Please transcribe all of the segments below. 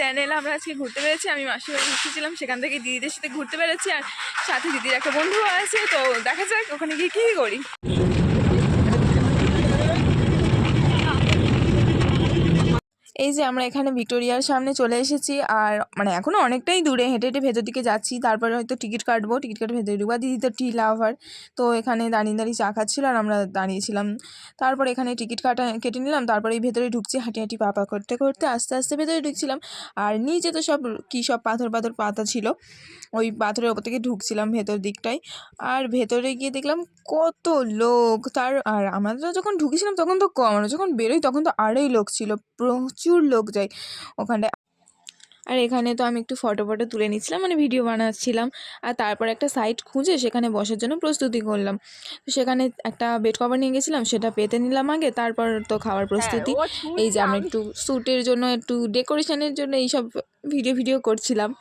Channel আমরা আজকে ঘুরতে পেরেছি। আমি মাসির বাড়ি এসেছিলাম, সেখান থেকে দিদিদের সাথে ঘুরতে পেরেছি, আর সাথে দিদির একটা বন্ধু আছে। তো দেখা যাক ওখানে গিয়ে কী করি। এই যে আমরা এখানে ভিক্টোরিয়ার সামনে চলে এসেছি, আর মানে এখনও অনেকটাই দূরে, হেঁটে হেঁটে ভেতর দিকে যাচ্ছি। তারপরে হয়তো টিকিট কাটবো, টিকিট কাটে ভেতরে ঢুকবো। দিদি তো টি লাভার, তো এখানে দাঁড়িয়ে দাঁড়িয়ে চা খাচ্ছিল আর আমরা দাঁড়িয়েছিলাম। তারপর এখানে টিকিট কেটে নিলাম, তারপরে এই ভেতরে ঢুকছি, হাঁটি হাঁটি পা করতে করতে আস্তে আস্তে ভেতরে ঢুকছিলাম। আর নিচে তো সব কী সব পাথর পাতা ছিল, ওই পাথরের ওপর থেকে ঢুকছিলাম ভেতর দিকটায়। আর ভেতরে গিয়ে দেখলাম কত লোক। আর আমরা তো যখন ঢুকেছিলাম তখন তো কম, আমরা যখন বেরোই তখন তো আরোই লোক ছিল, প্রচুর লোক যায় ওখানটায়। আর এখানে তো আমি একটু ফটো তুলে নিচ্ছিলাম, মানে ভিডিও বানাচ্ছিলাম। আর তারপর একটা সাইট খুঁজে সেখানে বসার জন্য প্রস্তুতি করলাম। তো সেখানে একটা বেড কভার নিয়ে গেছিলাম, সেটা পেতে নিলাম আগে, তারপর তো খাওয়ার প্রস্তুতি। এই যে আমরা একটু শ্যুটের জন্য, একটু ডেকোরেশনের জন্য এইসব ভিডিও করছিলাম।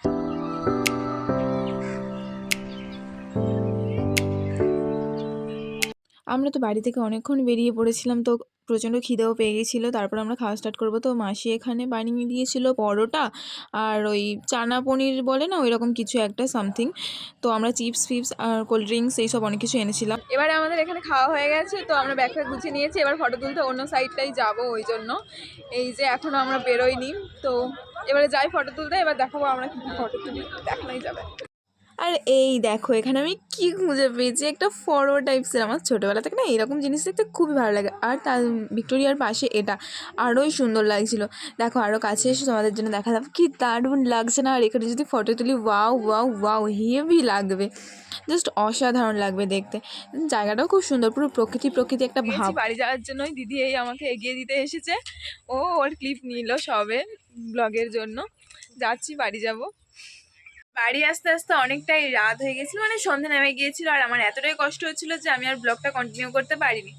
আমরা তো বাড়ি থেকে অনেকক্ষণ বেরিয়ে পড়েছিলাম, তো প্রচণ্ড খিদেও পেয়ে গেছিলো। তারপর আমরা খাওয়া স্টার্ট করবো। তো মাসি এখানে বানিয়ে দিয়েছিল পরোটা আর ওই চানা পনির বলে না, ওই রকম কিছু একটা সামথিং। তো আমরা চিপস ফিপস আর কোল্ড ড্রিঙ্কস এইসব অনেক কিছু এনেছিলাম। এবারে আমাদের এখানে খাওয়া হয়ে গেছে, তো আমরা ব্যাগটা গুছিয়ে নিয়েছি। এবার ফটো তুলতে অন্য সাইডটাই যাব, ওই জন্য এই যে এখনও আমরা বেরোইনি। তো এবারে যাই ফটো তুলতে, এবার দেখাবো আমরা কী কী ফটো তুলি, দেখানোই যাবে। আর এই দেখো এখানে আমি কি খুঁজে পেয়েছি, একটা ফরওয়ার্ড টাইপসের। আমার ছোটোবেলা থেকে না এরকম জিনিস দেখতে খুবই ভালো লাগে। আর তার ভিক্টোরিয়ার পাশে এটা আরোই সুন্দর লাগছিলো। দেখো আরও কাছে এসে তোমাদের জন্য দেখালাম, কি দারুণ লাগছে না। আর এখানে যদি ফটো তুলি, ওয়াও ওয়াও ওয়াও, হেভি লাগবে, জাস্ট অসাধারণ লাগবে দেখতে। জায়গাটাও খুব সুন্দর, পুরো প্রকৃতি একটা ভাব। বাড়ি যাওয়ার জন্যই দিদি এই আমাকে এগিয়ে দিতে এসেছে। ওর ক্লিপ নিল সবে ব্লগের জন্য। যাচ্ছি, বাড়ি যাব। বাড়ি আস্তে আস্তে অনেকটাই রাত হয়ে গেছিলো, মানে সন্ধ্যা নেমে গিয়েছিল। আর আমার এতটাই কষ্ট হচ্ছিলো যে আমি আর ব্লগটা কন্টিনিউ করতে পারিনি।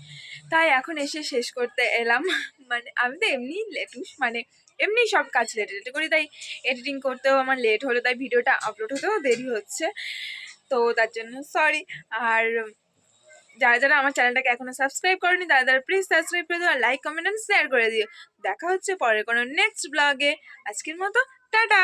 তাই এখন এসে শেষ করতে এলাম। মানে আমি তো এমনি লেটুস, মানে এমনি সব কাজ লেটে করি, তাই এডিটিং করতেও আমার লেট হলো, তাই ভিডিওটা আপলোড হতেও দেরি হচ্ছে। তো তার জন্য সরি। আর যারা আমার চ্যানেলটাকে এখনো সাবস্ক্রাইব করেনি তারা প্লিজ সাবস্ক্রাইব করে দিও, আর লাইক কমেন্ট অ্যান্ড শেয়ার করে দিও। দেখা হচ্ছে পরের কোনো নেক্সট ব্লগে। আজকের মতো টাটা।